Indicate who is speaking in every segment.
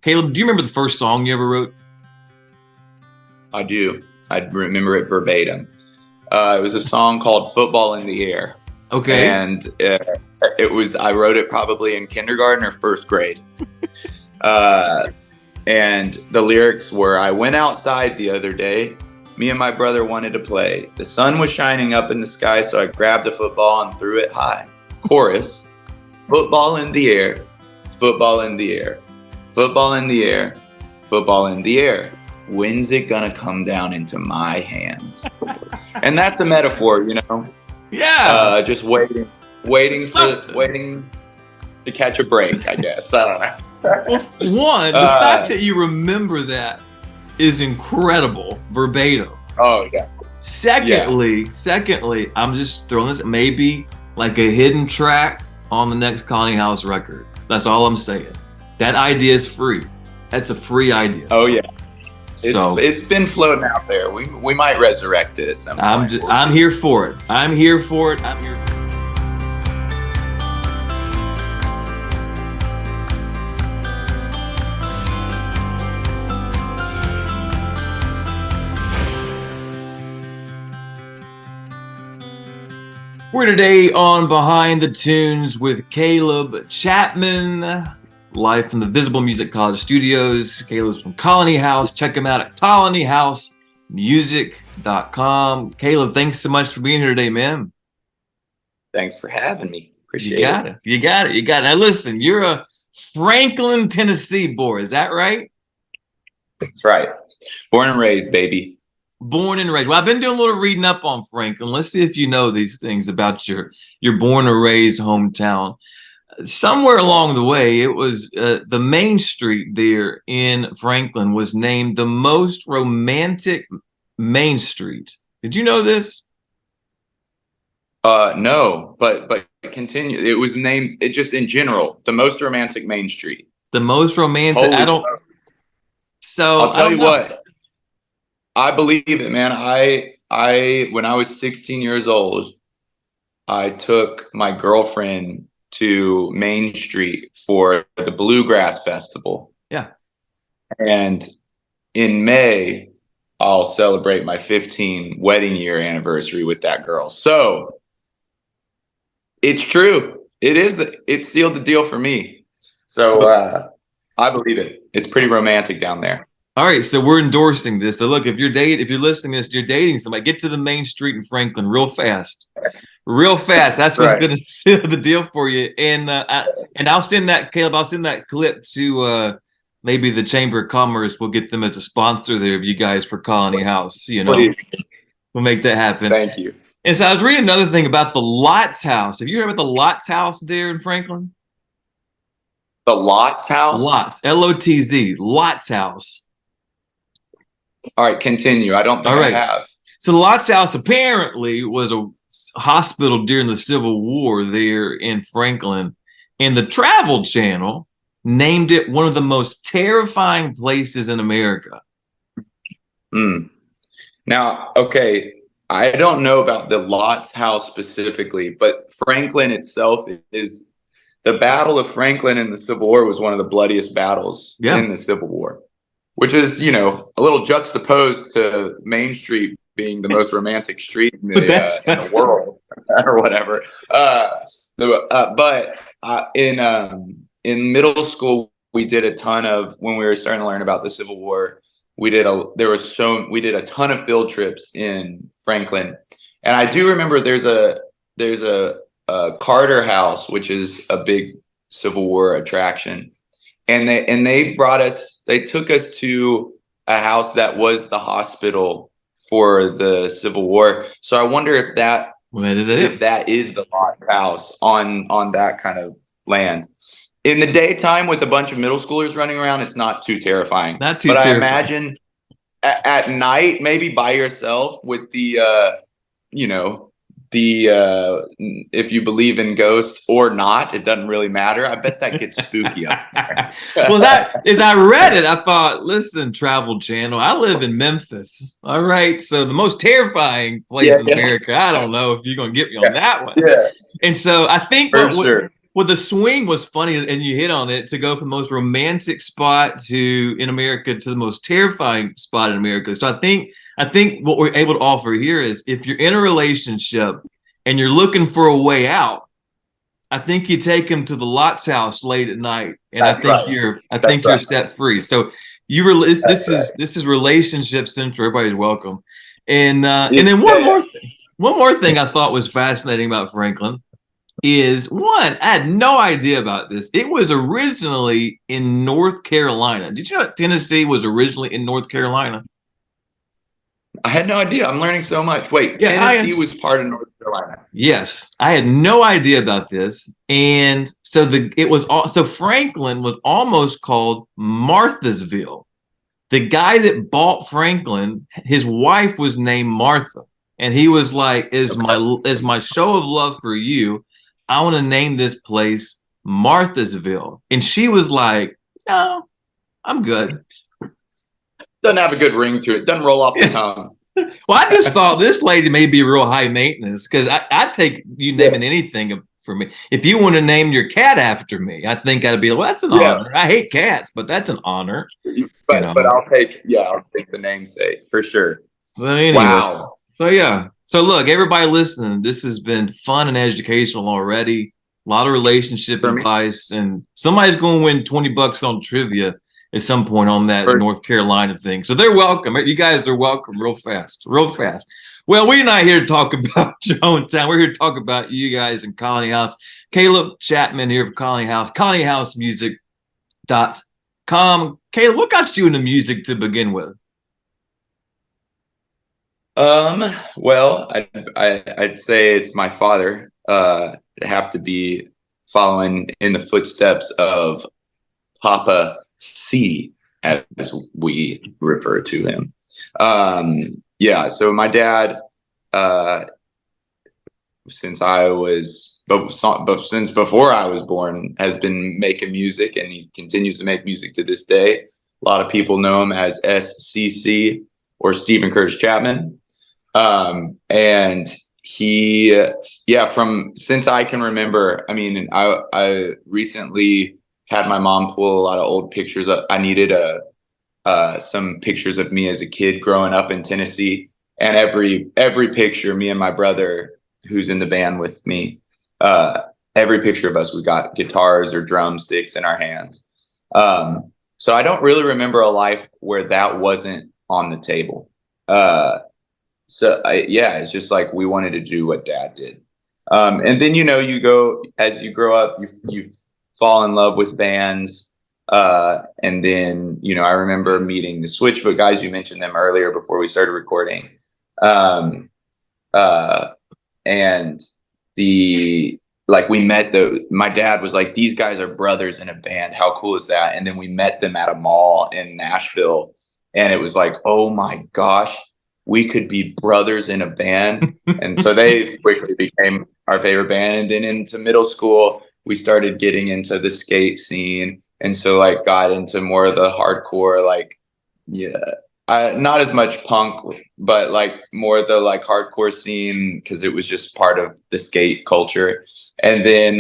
Speaker 1: Caleb, do you remember the first song you ever wrote?
Speaker 2: I do. I remember it verbatim. It was a song called "Football in the Air,"
Speaker 1: Okay.
Speaker 2: and it was. I wrote it probably in kindergarten or first grade. Uh, and the lyrics were, "I went outside the other day. Me and my brother wanted to play. The sun was shining up in the sky, so I grabbed a football and threw it high." Chorus: "Football in the air, football in the air, football in the air, football in the air. When's it gonna come down into my hands?" And that's a metaphor,
Speaker 1: Yeah.
Speaker 2: just waiting
Speaker 1: Something.
Speaker 2: waiting to catch a break, I guess. I don't know.
Speaker 1: Well, one, the fact
Speaker 2: uh,
Speaker 1: that you remember that is incredible, verbatim.
Speaker 2: oh yeah, yeah.
Speaker 1: Secondly, I'm just throwing this maybe like a hidden track on the next Colony House record. That's all I'm saying. That idea is free. That's a free idea.
Speaker 2: Oh yeah.
Speaker 1: So
Speaker 2: It's been floating out there. We might resurrect it at some point. We'll
Speaker 1: I'm
Speaker 2: see.
Speaker 1: here for it. I'm here for it. I'm here. We're today on Behind the Tunes with Caleb Chapman, live from the Visible Music College studios. Caleb's from Colony House. Check him out at colonyhousemusic.com. Caleb, thanks so much for being here today, man.
Speaker 2: Thanks for having me.
Speaker 1: You
Speaker 2: Appreciate
Speaker 1: got
Speaker 2: it.
Speaker 1: it. You got it. You got it. Now listen, you're a Franklin, Tennessee boy. Is that right?
Speaker 2: That's right. Born and raised, baby.
Speaker 1: Born and raised. Well, I've been doing a little reading up on Franklin. Let's see if you know these things about your born and raised hometown. Somewhere along the way, it was the main street there in Franklin was named the most romantic main street. Did you know this?
Speaker 2: No, but continue. It was named it just in general, the most romantic Main Street.
Speaker 1: The most romantic. I
Speaker 2: Holy
Speaker 1: don't.
Speaker 2: smoke.
Speaker 1: So
Speaker 2: I'll
Speaker 1: I
Speaker 2: tell
Speaker 1: don't
Speaker 2: you
Speaker 1: know.
Speaker 2: what, I believe it, man. I when I was 16 years old, I took my girlfriend to Main Street for the Bluegrass Festival.
Speaker 1: Yeah.
Speaker 2: And in May, I'll celebrate my 15 wedding year anniversary with that girl. So it's true. It sealed the deal for me. So
Speaker 1: So
Speaker 2: I believe it. It's pretty romantic down there.
Speaker 1: all right. So we're endorsing this. So look, if you're listening to this, you're dating somebody. Get to the main street in Franklin real fast. Real fast. That's what's
Speaker 2: Right.
Speaker 1: going to seal the deal for you. And I'll send that Caleb. I'll send that clip to maybe the Chamber of Commerce. We'll get them as a sponsor there of you guys for Colony House.
Speaker 2: Please.
Speaker 1: We'll make that happen.
Speaker 2: Thank you.
Speaker 1: And so I was reading another thing about the Lots House. Have you heard about the Lots House there in Franklin?
Speaker 2: The Lots house.
Speaker 1: Lots, Lotz, Lots House.
Speaker 2: All right, continue. I don't think
Speaker 1: All
Speaker 2: I
Speaker 1: right.
Speaker 2: have.
Speaker 1: So the Lots House apparently was a hospital during the Civil War there in Franklin, and the Travel Channel named it one of the most terrifying places in America.
Speaker 2: Mm. Now, okay, I don't know about the Lots house specifically, but Franklin itself is the Battle of Franklin in the Civil War was one of the bloodiest battles
Speaker 1: Yeah,
Speaker 2: in the Civil War, which is, a little juxtaposed to Main Street being the most romantic street
Speaker 1: but that's
Speaker 2: in the world or whatever. But in middle school, we did a ton of when we were starting to learn about the Civil War. We did a ton of field trips in Franklin, and I do remember there's a Carter House, which is a big Civil War attraction, and they took us to a house that was the hospital for the Civil War. So I wonder if that
Speaker 1: well, that is
Speaker 2: if
Speaker 1: it.
Speaker 2: that is the Lost House on that kind of land. In the daytime with a bunch of middle schoolers running around, it's not too terrifying.
Speaker 1: Not too
Speaker 2: But I
Speaker 1: terrifying.
Speaker 2: imagine at night, maybe by yourself with you know, if you believe in ghosts or not, it doesn't really matter. I bet that gets spooky up there.
Speaker 1: Well, as I read it, I thought, listen, Travel Channel, I live in Memphis. All right. So the most terrifying place
Speaker 2: Yeah,
Speaker 1: in
Speaker 2: yeah,
Speaker 1: America. I don't know if you're going to get me on that one.
Speaker 2: yeah,
Speaker 1: And so I think
Speaker 2: for sure.
Speaker 1: Well, the swing was funny, and you hit on it, to go from the most romantic spot in America to the most terrifying spot in America. So I think what we're able to offer here is, if you're in a relationship and you're looking for a way out, I think you take him to the Lot's house late at night, and I
Speaker 2: That's
Speaker 1: think
Speaker 2: right.
Speaker 1: you're I
Speaker 2: That's
Speaker 1: think you're
Speaker 2: right.
Speaker 1: set free. So you were this,
Speaker 2: That's
Speaker 1: this
Speaker 2: right.
Speaker 1: is this is relationship central. Everybody's welcome. And
Speaker 2: Yeah,
Speaker 1: then
Speaker 2: yeah, yeah.
Speaker 1: one more thing I thought was fascinating about Franklin is, one, I had no idea about this. It was originally in North Carolina. Did you know that Tennessee was originally in North Carolina?
Speaker 2: I had no idea. I'm learning so much. Wait,
Speaker 1: Yeah,
Speaker 2: Tennessee was part of North Carolina.
Speaker 1: yes, I had no idea about this, and so Franklin was almost called Marthasville. The guy that bought Franklin, his wife was named Martha, and he was like,
Speaker 2: Okay.
Speaker 1: As my show of love for you, I want to name this place Marthasville." And she was like, "No, I'm good."
Speaker 2: Doesn't have a good ring to it. Doesn't roll off the
Speaker 1: Yeah.
Speaker 2: tongue.
Speaker 1: Well, I just thought this lady may be real high maintenance, because I take you
Speaker 2: Yeah.
Speaker 1: naming anything for me. If you want to name your cat after me, I think I'd be like, well, that's an
Speaker 2: Yeah.
Speaker 1: honor. I hate cats, but that's an honor, you
Speaker 2: But
Speaker 1: know.
Speaker 2: I'll take the namesake for sure.
Speaker 1: So anyways,
Speaker 2: Wow.
Speaker 1: so yeah. So look, everybody listening, this has been fun and educational already. A lot of relationship
Speaker 2: For me,
Speaker 1: advice, and somebody's going to win $20 on trivia at some point on that
Speaker 2: for
Speaker 1: North Carolina thing. So they're welcome. You guys are welcome real fast, real fast. Well, we're not here to talk about your hometown. We're here to talk about you guys in Colony House. Caleb Chapman here from Colony House, colonyhousemusic.com. Caleb, what got you into music to begin with?
Speaker 2: well, I'd say it's my father. Have to be following in the footsteps of Papa C, as we refer to him. Yeah, so my dad, uh, since I was, but since before I was born, has been making music, and he continues to make music to this day. A lot of people know him as SCC, or Stephen Curtis Chapman. And he, yeah, from since I can remember, I mean, I recently had my mom pull a lot of old pictures up. I needed some pictures of me as a kid growing up in Tennessee, and every picture, me and my brother, who's in the band with me, uh, every picture of us, we got guitars or drumsticks in our hands. So I don't really remember a life where that wasn't on the table. Yeah, it's just like we wanted to do what Dad did. And then you go as you grow up, you fall in love with bands. And then I remember meeting the Switchfoot guys. You mentioned them earlier before we started recording. Um, uh, and the like we met my dad was like, these guys are brothers in a band. How cool is that? And then we met them at a mall in Nashville, and it was like, oh my gosh, we could be brothers in a band. And so they quickly became our favorite band. And then into middle school, we started getting into the skate scene. And so like got into more of the hardcore, like, yeah, not as much punk, but like more the like hardcore scene, because it was just part of the skate culture. And then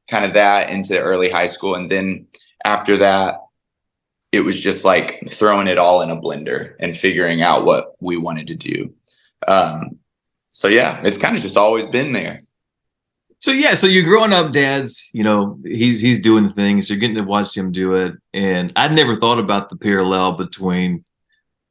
Speaker 2: kind of that into early high school. And then after that, it was just like throwing it all in a blender and figuring out what we wanted to do. So yeah, it's kind of just always been there.
Speaker 1: So yeah, so you're growing up, Dad's, he's doing things. You're getting to watch him do it, and I'd never thought about the parallel between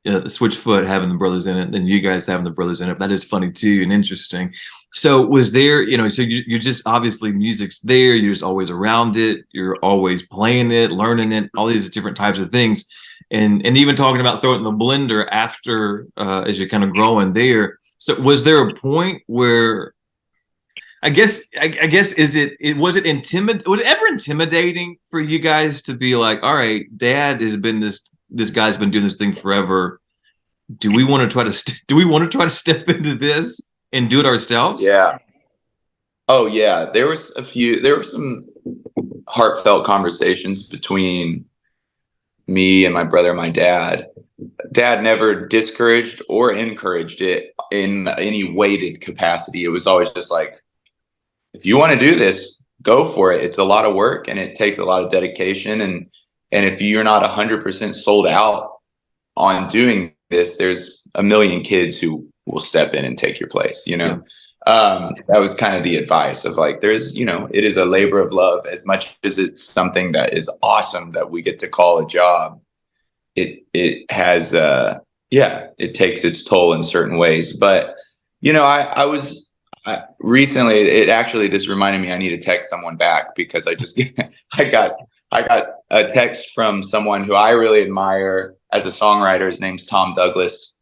Speaker 1: the Switchfoot having the brothers in it, and you guys having the brothers in it. That is funny too and interesting. So was there, so you're just, obviously music's there. You're just always around it. You're always playing it, learning it, all these different types of things, and even talking about throwing it in the blender after as you're kind of growing there. So was there a point where was it ever intimidating for you guys to be like, all right, Dad has been this guy's been doing this thing forever. Do we want to try to step into this and do it ourselves?
Speaker 2: Yeah. Oh yeah. There were some heartfelt conversations between me and my brother and my dad. Dad never discouraged or encouraged it in any weighted capacity. It was always just like, if you want to do this, go for it. It's a lot of work and it takes a lot of dedication. And if you're not 100% sold out on doing this, there's a million kids who will step in and take your place, you know? That was kind of the advice of like, there's, you know, it is a labor of love as much as it's something that is awesome that we get to call a job. It has, it takes its toll in certain ways. But, you know, recently, it actually just reminded me I need to text someone back because I got a text from someone who I really admire as a songwriter. His name's Tom Douglas,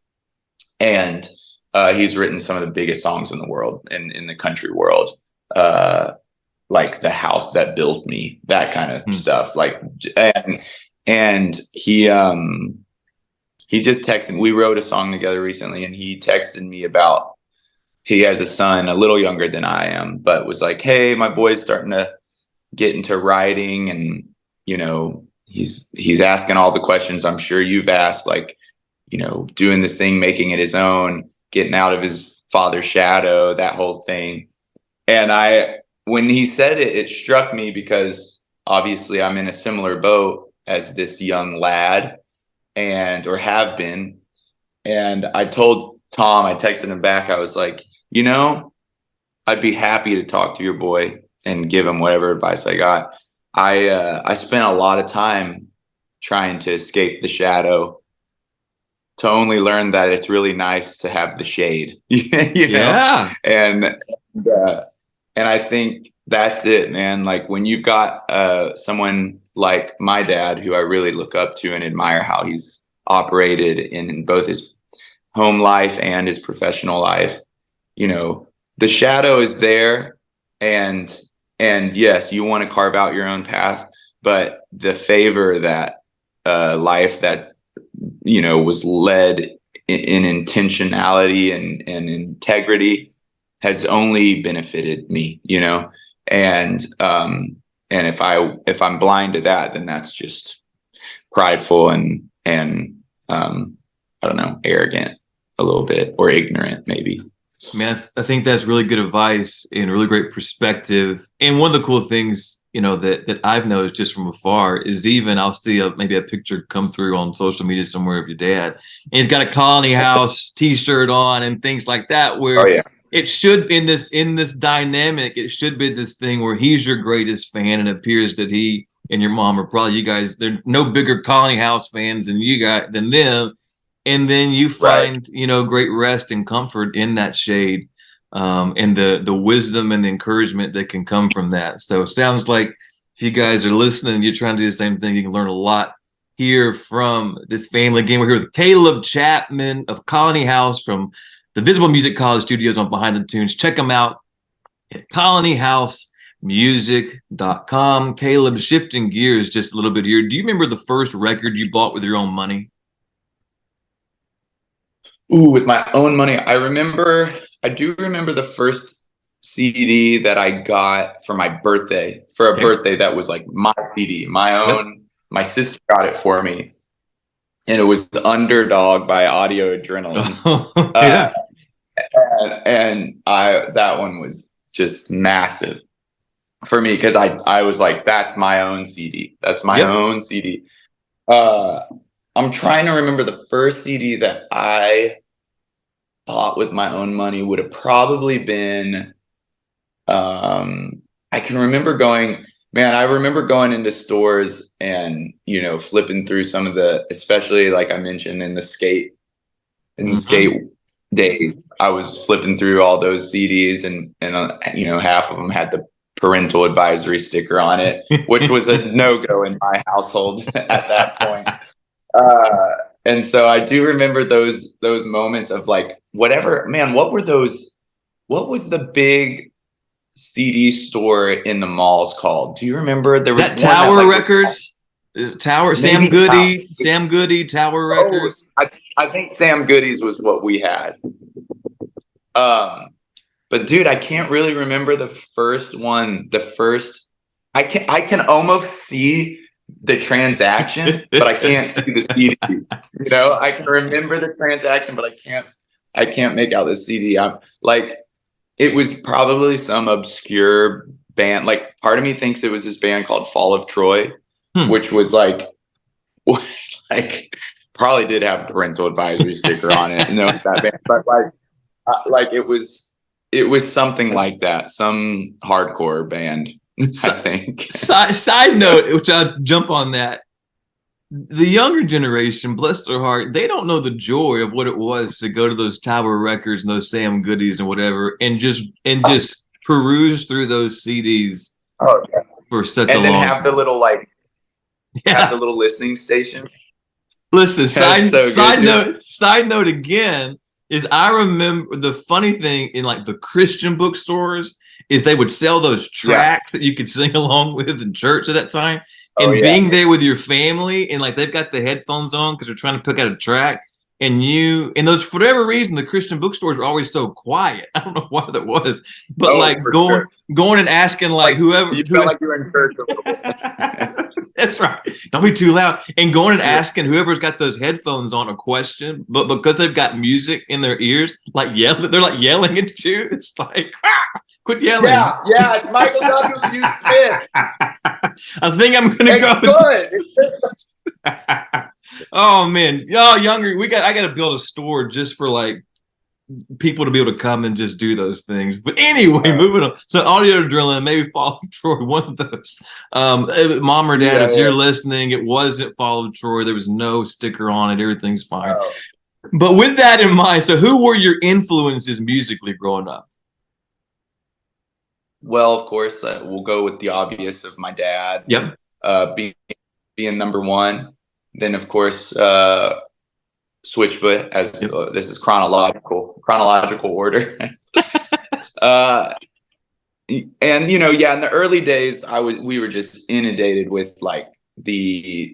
Speaker 2: and he's written some of the biggest songs in the world, in the country world, like "The House That Built Me," that kind of stuff. Like, and he just texted me. We wrote a song together recently, and he texted me about. He has a son a little younger than I am, but was like, "Hey, my boy's starting to get into writing, and you know, he's asking all the questions I'm sure you've asked, like, you know, doing this thing, making it his own, getting out of his father's shadow, that whole thing." And when he said it, it struck me because obviously I'm in a similar boat as this young lad, or have been. And I told Tom, I texted him back, I was like, you know, I'd be happy to talk to your boy and give him whatever advice I got. I spent a lot of time trying to escape the shadow to only learn that it's really nice to have the shade, you know? And I think that's it, man. Like when you've got someone like my dad, who I really look up to and admire how he's operated in both his home life and his professional life, you know, the shadow is there, and yes, you want to carve out your own path, but the favor that life that, you know, was led in intentionality and integrity has only benefited me, you know. And if I'm blind to that, then that's just prideful and I don't know, arrogant a little bit, or ignorant maybe.
Speaker 1: Man, I think that's really good advice and really great perspective. And one of the cool things, you know, that I've noticed just from afar is, even I'll see maybe a picture come through on social media somewhere of your dad, and he's got a Colony House T-shirt on and things like that. Where it should, in this dynamic, it should be this thing where he's your greatest fan, and it appears that he and your mom are probably, you guys, they're no bigger Colony House fans than them. And then you find, you know, great rest and comfort in that shade, and the wisdom and the encouragement that can come from that. So it sounds like if you guys are listening, you're trying to do the same thing. You can learn a lot here from this family. Again, we're here with Caleb Chapman of Colony House from the Visible Music College Studios on Behind the Tunes. Check them out at colonyhousemusic.com. Caleb, shifting gears just a little bit here. Do you remember the first record you bought with your own money?
Speaker 2: Ooh, with my own money. I do remember the first CD that I got for my birthday, for a birthday that was like my CD, my own. My sister got it for me, and it was Underdog by Audio Adrenaline. That one was just massive for me, because I was like, that's my own CD. That's my own CD. I'm trying to remember the first CD that I bought with my own money. Would have probably been, I remember going into stores and, you know, flipping through some of the, especially like I mentioned in the skate days, I was flipping through all those CDs, and you know, half of them had the parental advisory sticker on it, which was a no-go in my household at that point. And so I do remember those moments of like, whatever, man, what was the big CD store in the malls called? Do you remember? There was
Speaker 1: that Tower Records? Tower, Sam Goody, Tower Records.
Speaker 2: I think Sam Goody's was what we had. But dude, I can't really remember the first one. I can almost see the transaction, but I can't see the CD. You know, I can remember the transaction, but I can't make out the CD. I'm like, it was probably some obscure band. Like, part of me thinks it was this band called Fall of Troy,
Speaker 1: Hmm.
Speaker 2: which was like probably did have a parental advisory sticker on it. No, that band, but like it was something like that, some hardcore band, I think.
Speaker 1: Side note, which I'll jump on that. The younger generation, bless their heart, they don't know the joy of what it was to go to those Tower Records and those Sam Goodies and whatever, and just peruse through those CDs
Speaker 2: Oh yeah,
Speaker 1: for such a
Speaker 2: and then
Speaker 1: long
Speaker 2: have the
Speaker 1: time.
Speaker 2: little like have the
Speaker 1: Yeah.
Speaker 2: little listening station.
Speaker 1: Listen,
Speaker 2: That's so good.
Speaker 1: side note again is I remember the funny thing in like the Christian bookstores is they would sell those
Speaker 2: Yeah.
Speaker 1: tracks that you could sing along with in church at that time.
Speaker 2: Oh
Speaker 1: And
Speaker 2: yeah.
Speaker 1: being there with your family and like they've got the headphones on because they're trying to pick out a track. And those, for whatever reason, the Christian bookstores were always so quiet. I don't know why that was, but
Speaker 2: Oh,
Speaker 1: like
Speaker 2: for sure.
Speaker 1: going and asking like
Speaker 2: Like,
Speaker 1: whoever
Speaker 2: you felt
Speaker 1: who
Speaker 2: like you were in church a little bit.
Speaker 1: That's right. Don't be too loud. And going and asking whoever's got those headphones on a question, but because they've got music in their ears, like yelling, they're like yelling at you. It's like, quit yelling.
Speaker 2: Yeah, it's Michael W. Smith.
Speaker 1: I think I'm gonna go.
Speaker 2: It's
Speaker 1: good. Oh man, y'all younger. I got to build a store just for like people to be able to come and just do those things. But anyway, moving on. So Audio Adrenaline, maybe Fall of Troy, one of those. Mom or Dad, if you're listening, it wasn't Fall of Troy. There was no sticker on it. Everything's fine. Oh. But with that in mind, so who were your influences musically growing up?
Speaker 2: Well, of course, we'll go with the obvious of my dad.
Speaker 1: Yep.
Speaker 2: Being number one. Then, of course, Switchfoot, as this is chronological order. And in the early days, we were just inundated with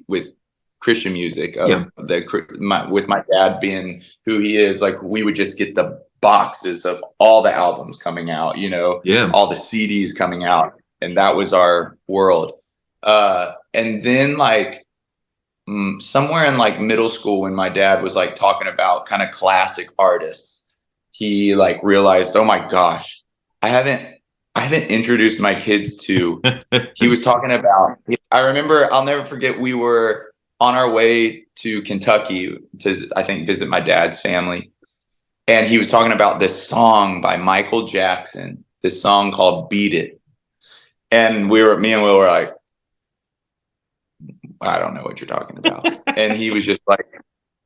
Speaker 2: with Christian music. With my dad being who he is, like we would just get the boxes of all the albums coming out, all the CDs coming out, and that was our world. And then somewhere in middle school, when my dad was talking about kind of classic artists, he realized, oh my gosh, I haven't introduced my kids to. He was talking about. I remember, I'll never forget. We were on our way to Kentucky to, I think, visit my dad's family, and he was talking about this song by Michael Jackson. This song called "Beat It," and me and Will were like, I don't know what you're talking about. And he was just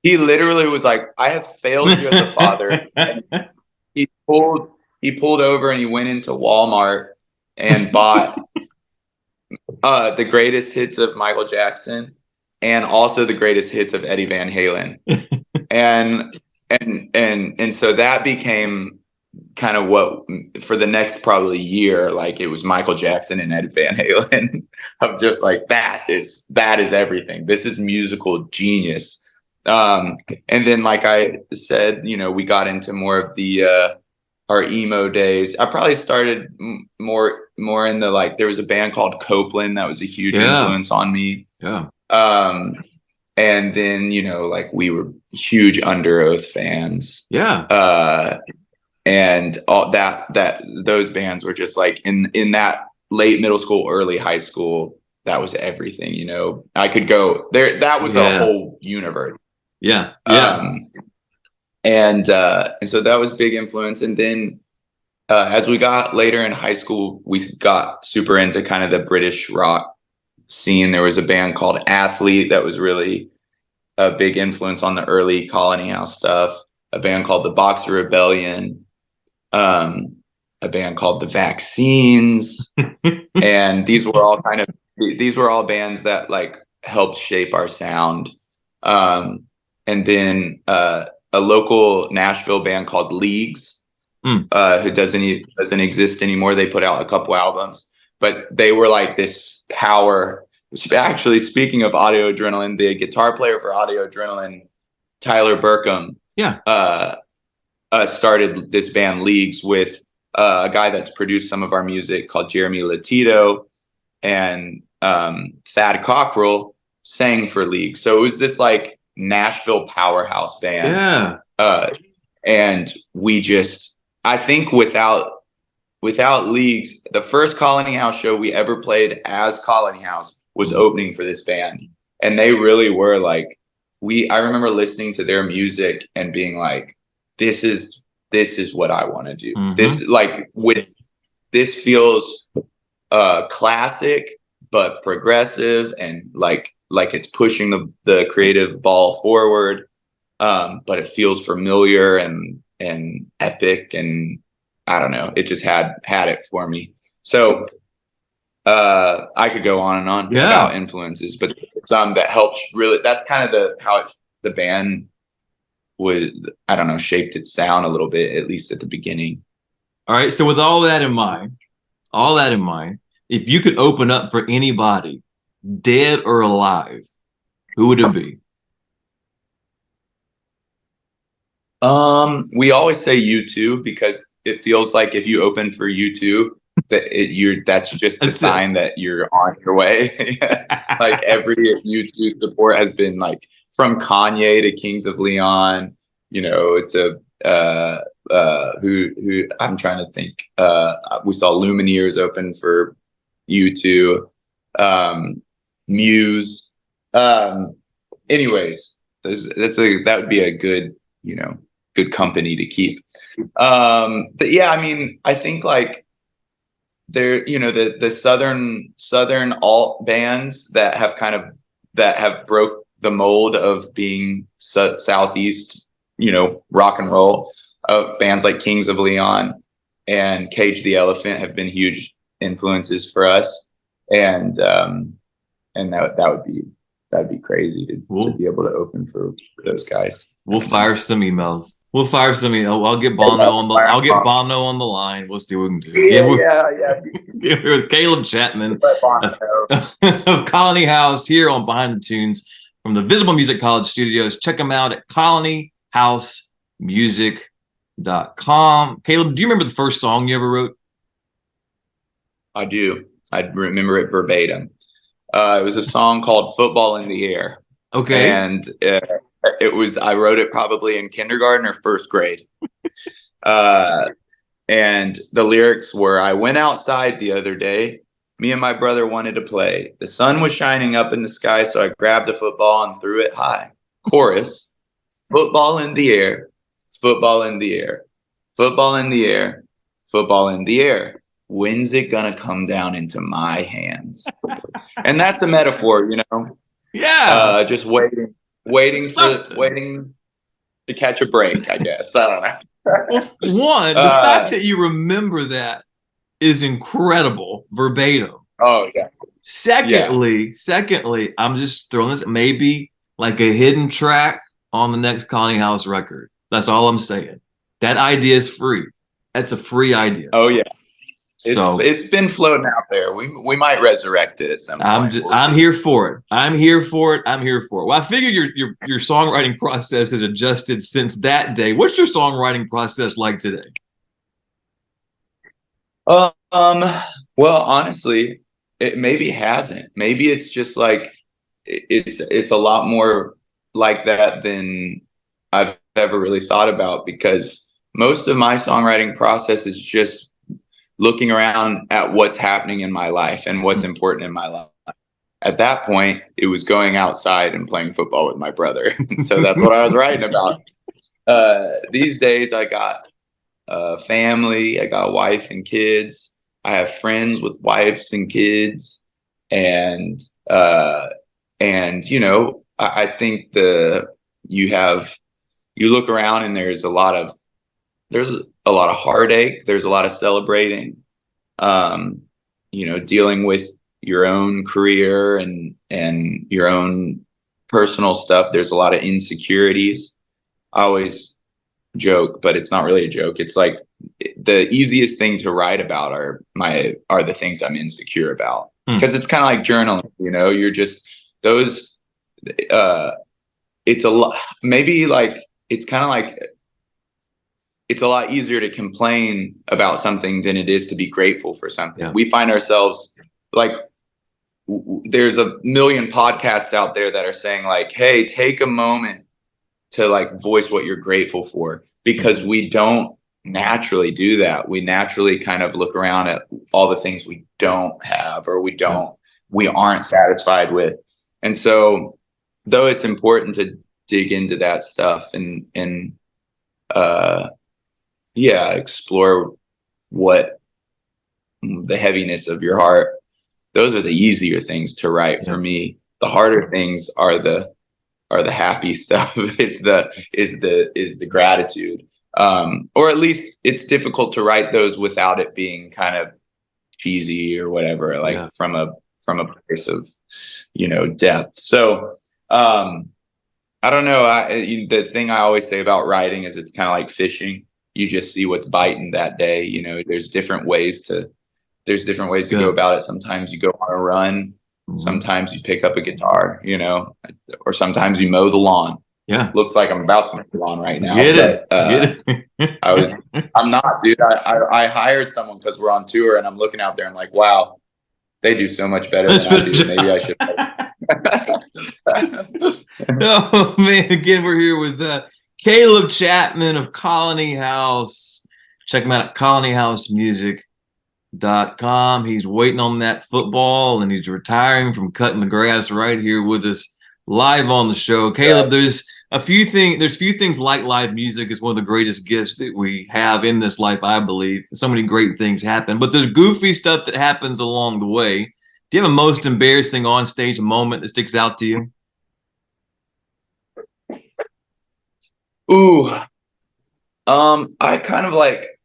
Speaker 2: he literally was like, I have failed you as a father. And he pulled over and he went into Walmart and bought the greatest hits of Michael Jackson and also the greatest hits of Eddie Van Halen. and so that became kind of what, for the next probably year, it was Michael Jackson and Eddie Van Halen of just that is everything. This is musical genius. And then, like I said, we got into more of the our emo days. I probably started more in the there was a band called Copeland that was a huge influence on me.
Speaker 1: Yeah.
Speaker 2: And then we were huge Under Oath fans.
Speaker 1: Yeah.
Speaker 2: And all those bands were just in that late middle school, early high school. That was everything, I could go there. That was a whole universe.
Speaker 1: Yeah.
Speaker 2: And so that was big influence. And then as we got later in high school, we got super into kind of the British rock scene. There was a band called Athlete that was really a big influence on the early Colony House stuff. A band called the Boxer Rebellion. A band called the Vaccines. And these were all bands that helped shape our sound. And then a local Nashville band called Leagues, who doesn't exist anymore. They put out a couple albums, but they were this power. Actually, speaking of Audio Adrenaline, the guitar player for Audio Adrenaline, Tyler Burkham, started this band Leagues with a guy that's produced some of our music called Jeremy Latito, and Thad Cockrell sang for Leagues. So it was this Nashville powerhouse band.
Speaker 1: Yeah.
Speaker 2: And we just, I think without without leagues, the first Colony House show we ever played as Colony House was opening for this band. And they really were like, I remember listening to their music and being like, this is what I want to do. This feels classic, but progressive, and like it's pushing the creative ball forward. But it feels familiar and epic, and I don't know. It just had it for me. So I could go on and on about influences, but some that helped really. That's kind of how the band was. I don't know, shaped its sound a little bit, at least at the beginning.
Speaker 1: All right. So with all that in mind, if you could open up for anybody, dead or alive, who would it be?
Speaker 2: We always say U2 because it feels like if you open for U2, that's just a sign that you're on your way. Like every U2 support has been like from Kanye to Kings of Leon, to who I'm trying to think. We saw Lumineers open for U2, Muse. Anyways, that would be a good, good company to keep. But yeah, I mean, I think like there, the southern alt bands that have broke the mold of being Southeast, rock and roll, bands like Kings of Leon and Cage the Elephant have been huge influences for us, and that'd be crazy to be able to open for those guys.
Speaker 1: We'll fire some emails. I'll get Bono on the line. We'll see what we can do.
Speaker 2: Yeah.
Speaker 1: We're with Caleb Chapman of Colony House here on Behind the Tunes from the Visible Music College studios. Check them out at colonyhousemusic.com. Caleb, do you remember the first song you ever wrote?
Speaker 2: I do. I remember it verbatim. It was a song called Football in the Air.
Speaker 1: Okay.
Speaker 2: And I wrote it probably in kindergarten or first grade. And the lyrics were, I went outside the other day. Me and my brother wanted to play. The sun was shining up in the sky, so I grabbed a football and threw it high. Chorus, football in the air, football in the air, football in the air, football in the air. When's it gonna come down into my hands? And that's a metaphor,
Speaker 1: Yeah.
Speaker 2: Just waiting to catch a break, I guess. I don't know.
Speaker 1: Well, the fact that you remember that is incredible, verbatim.
Speaker 2: Oh yeah.
Speaker 1: Secondly, I'm just throwing this, maybe like a hidden track on the next Colony House record. That's all I'm saying. That idea is free. That's a free idea.
Speaker 2: Oh yeah. It's been floating out there. We might resurrect it at some point.
Speaker 1: I'm here for it. I'm here for it. Well, I figure your songwriting process has adjusted since that day. What's your songwriting process like today?
Speaker 2: Well, honestly, it maybe hasn't. Maybe it's just like it's a lot more like that than I've ever really thought about, because most of my songwriting process is just looking around at what's happening in my life and what's important in my life. At that point, it was going outside and playing football with my brother. So that's what I was writing about. These days, I got family, I got a wife and kids. I have friends with wives and kids. And I think you look around and there's a lot of heartache. There's a lot of celebrating, dealing with your own career and your own personal stuff. There's a lot of insecurities. I always joke, but it's not really a joke. It's like the easiest thing to write about are the things I'm insecure about, because it's kind of like journaling, you're just those, it's a lot, maybe like, it's kind of like, it's a lot easier to complain about something than it is to be grateful for something. Yeah. We find ourselves like, there's a million podcasts out there that are saying like, hey, take a moment to like voice what you're grateful for, because we don't naturally do that. We naturally kind of look around at all the things we don't have, or
Speaker 1: Yeah.
Speaker 2: we aren't satisfied with. And so, though it's important to dig into that stuff and uh, yeah, explore what the heaviness of your heart, those are the easier things to write
Speaker 1: Yeah.
Speaker 2: for me. The harder things are the happy stuff. Is the gratitude. Or at least it's difficult to write those without it being kind of cheesy or whatever, like
Speaker 1: Yeah.
Speaker 2: from a place of, depth. So I don't know. The thing I always say about writing is it's kind of like fishing. You just see what's biting that day. There's different ways to go
Speaker 1: Good.
Speaker 2: about it. Sometimes you go on a run.
Speaker 1: Mhm.
Speaker 2: Sometimes you pick up a guitar, or sometimes you mow the lawn.
Speaker 1: Yeah.
Speaker 2: Looks like I'm about to mow the lawn right now,
Speaker 1: Get it.
Speaker 2: but
Speaker 1: Get it.
Speaker 2: I'm not, dude. I hired someone because we're on tour, and I'm looking out there. I'm like, wow, they do so much better
Speaker 1: That's
Speaker 2: than I
Speaker 1: been a
Speaker 2: do. Maybe I
Speaker 1: job.
Speaker 2: should.
Speaker 1: Oh man, again, we're here with Caleb Chapman of Colony House. Check him out at colonyhousemusic.com. He's waiting on that football and he's retiring from cutting the grass right here with us live on the show. Caleb, there's few things like live music. Is one of the greatest gifts that we have in this life, I believe. So many great things happen, but there's goofy stuff that happens along the way. Do you have a most embarrassing on stage moment that sticks out to you?
Speaker 2: Ooh, I kind of like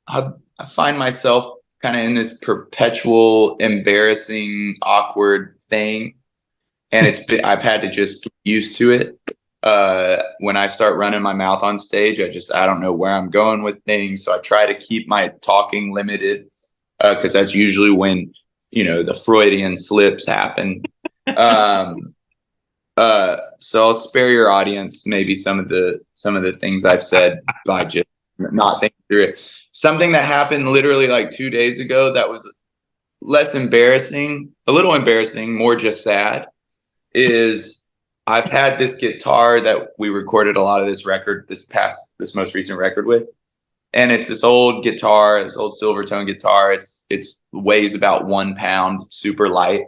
Speaker 2: I find myself kind of in this perpetual embarrassing, awkward thing, and I've had to just get used to it. When I start running my mouth on stage, I don't know where I'm going with things, so I try to keep my talking limited, because that's usually when the Freudian slips happen. Um, so I'll spare your audience maybe some of the things I've said by just not thinking through it. Something that happened literally like 2 days ago that was less embarrassing, a little embarrassing, more just sad, is I've had this guitar that we recorded a lot of this most recent record with. And it's this old guitar, this old Silvertone guitar. It's weighs about 1 pound, super light.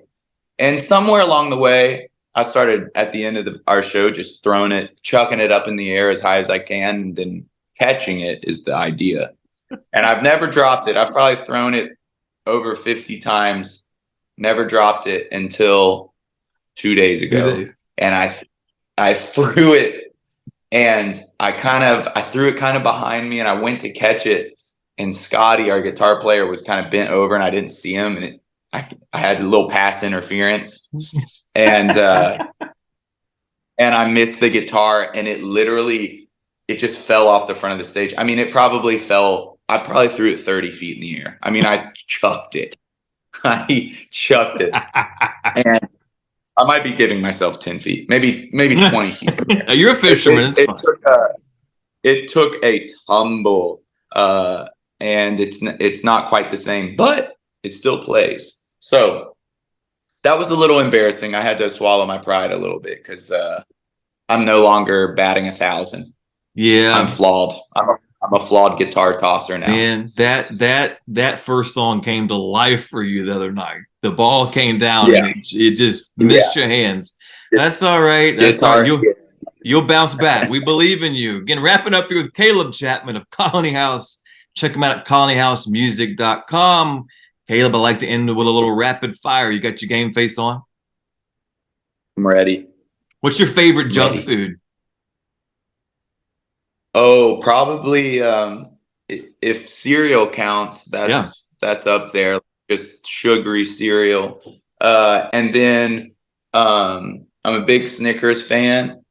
Speaker 2: And somewhere along the way, I started at the end of our show just chucking it up in the air as high as I can, and then catching it is the idea. And I've never dropped it. I've probably thrown it over 50 times, never dropped it until 2 days
Speaker 1: 2 days.
Speaker 2: ago. And I threw it, and I threw it kind of behind me, and I went to catch it, and Scotty, our guitar player, was kind of bent over, and I didn't see him, and I had a little pass interference, and and I missed the guitar, and it just fell off the front of the stage. I mean, I probably threw it 30 feet in the air. I mean, I chucked it. I chucked it, and I might be giving myself 10 feet, maybe 20 feet.
Speaker 1: You're a fisherman. It's fine.
Speaker 2: It took a tumble, and it's not quite the same, but it still plays. So that was a little embarrassing. I had to swallow my pride a little bit because I'm no longer batting 1,000.
Speaker 1: Yeah,
Speaker 2: I'm flawed. I'm a flawed guitar tosser now.
Speaker 1: man, that first song came to life for you the other night. The ball came down
Speaker 2: Yeah.
Speaker 1: and it just missed your hands. That's all right. That's all right. You'll bounce back. We believe in you. Again, wrapping up here with Caleb Chapman of Colony House. Check him out at colonyhousemusic.com. Caleb, I like to end with a little rapid fire. You got your game face on?
Speaker 2: I'm ready.
Speaker 1: What's your favorite junk food?
Speaker 2: Oh, probably if cereal counts, that's up there. Just sugary cereal. And then I'm a big Snickers fan,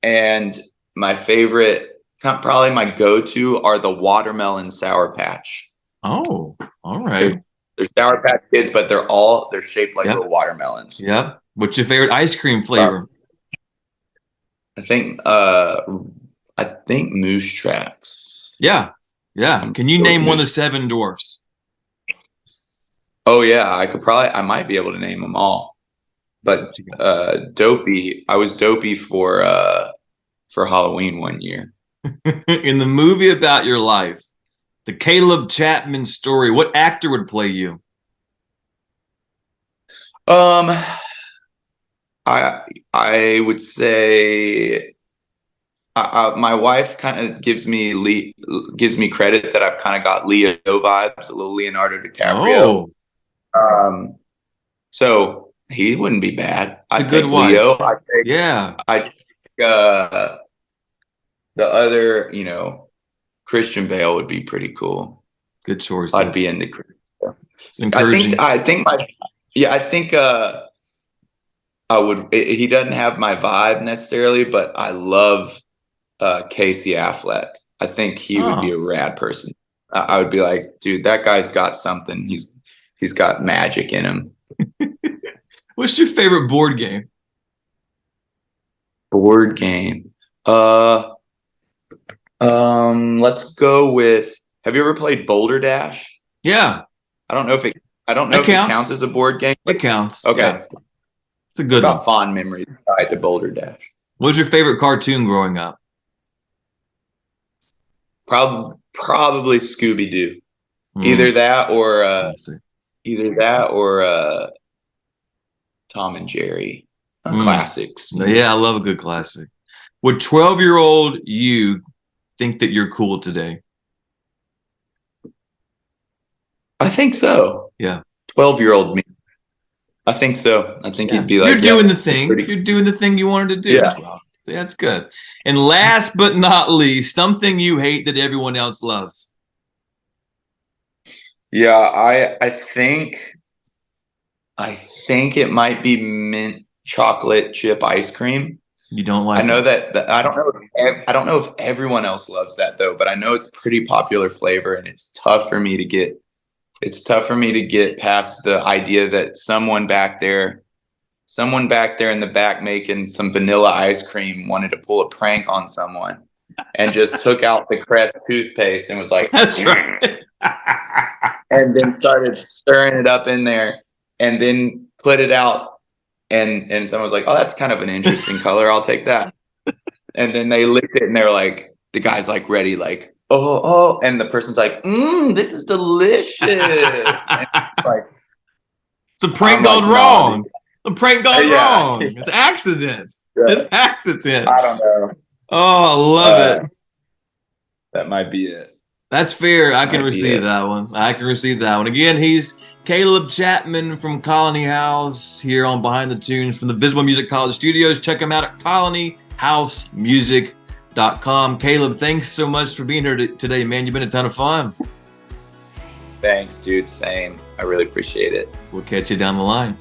Speaker 2: and my favorite, probably my go-to, are the watermelon Sour Patch.
Speaker 1: Oh, all right.
Speaker 2: They're Sour Patch Kids, but they're shaped like little watermelons.
Speaker 1: Yep. What's your favorite ice cream flavor?
Speaker 2: I think Moose Tracks.
Speaker 1: Yeah. Can you name one of the 7 dwarfs?
Speaker 2: Oh yeah, I might be able to name them all. But Dopey, I was Dopey for Halloween one year.
Speaker 1: In the movie about your life, The Caleb Chapman story. What actor would play you?
Speaker 2: Um, I would say my wife kind of gives me credit that I've kind of got Leo vibes, a little Leonardo DiCaprio.
Speaker 1: Oh,
Speaker 2: So he wouldn't be bad.
Speaker 1: it's
Speaker 2: I
Speaker 1: a good
Speaker 2: take
Speaker 1: wife.
Speaker 2: Leo.
Speaker 1: Yeah,
Speaker 2: I take the other, Christian Bale would be pretty cool.
Speaker 1: good choices.
Speaker 2: I'd be into Christian Bale.
Speaker 1: It's encouraging.
Speaker 2: I think I would. He doesn't have my vibe necessarily, but I love Casey Affleck. I think he would be a rad person. I would be like, dude, that guy's got something. He's got magic in him.
Speaker 1: What's your favorite board game?
Speaker 2: Board game. Let's go with. Have you ever played Boulder Dash?
Speaker 1: Yeah,
Speaker 2: I don't know if it counts as a board game.
Speaker 1: it counts.
Speaker 2: Okay,
Speaker 1: Yeah. It's a good
Speaker 2: got
Speaker 1: one.
Speaker 2: fond memories tied to Boulder Dash.
Speaker 1: What was your favorite cartoon growing up?
Speaker 2: Probably Scooby Doo.
Speaker 1: Mm,
Speaker 2: Either that or
Speaker 1: classic.
Speaker 2: Tom and Jerry.
Speaker 1: Mm.
Speaker 2: Classics.
Speaker 1: Yeah, I love a good classic. Would 12-year-old you think that you're cool today?
Speaker 2: I think so.
Speaker 1: Yeah.
Speaker 2: 12-year-old me. I think so. I think he'd be like,
Speaker 1: you're doing the thing. You're doing the thing you wanted to do.
Speaker 2: Yeah.
Speaker 1: Well, that's good. And last but not least, something you hate that everyone else loves.
Speaker 2: Yeah, I think it might be mint chocolate chip ice cream.
Speaker 1: You don't like
Speaker 2: I know
Speaker 1: it.
Speaker 2: that I don't know if everyone else loves that though, but I know it's pretty popular flavor, and it's tough for me to get past the idea that someone back there in the back making some vanilla ice cream wanted to pull a prank on someone and just took out the Crest toothpaste and was like,
Speaker 1: That's right.
Speaker 2: and then started stirring it up in there and then put it out. And someone was like, oh, that's kind of an interesting color. I'll take that. And then they licked it and they're like, the guy's like ready, like, oh. And the person's like, this is delicious. And it's like,
Speaker 1: it's a prank gone wrong. The prank gone wrong. Yeah. It's accidents. Yeah. It's accident.
Speaker 2: I don't know.
Speaker 1: Oh, I love it.
Speaker 2: That might be it.
Speaker 1: That's fair. I can receive that one. Again, he's Caleb Chapman from Colony House here on Behind the Tunes from the Visible Music College Studios. Check him out at colonyhousemusic.com. Caleb, thanks so much for being here today, man. You've been a ton of fun.
Speaker 2: Thanks, dude. Same. I really appreciate it.
Speaker 1: We'll catch you down the line.